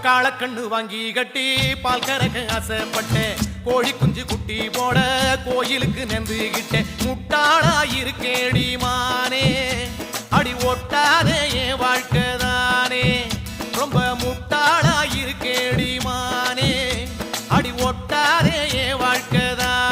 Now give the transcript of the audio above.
காளக்கண்ணு வாங்கி கட்டி பால் கறக்க ஆசைப்பட்டேன். கோழி குஞ்சு குட்டி போட கோயிலுக்கு நெந்துகிட்டேன். முட்டாளா இருக்கேடி மானே, அடி ஒட்டாதே என் வாழ்க்கைதானே. ரொம்ப முட்டாளா இருக்கேடி மானே, அடி ஒட்டாதே என் வாழ்க்கைதான்.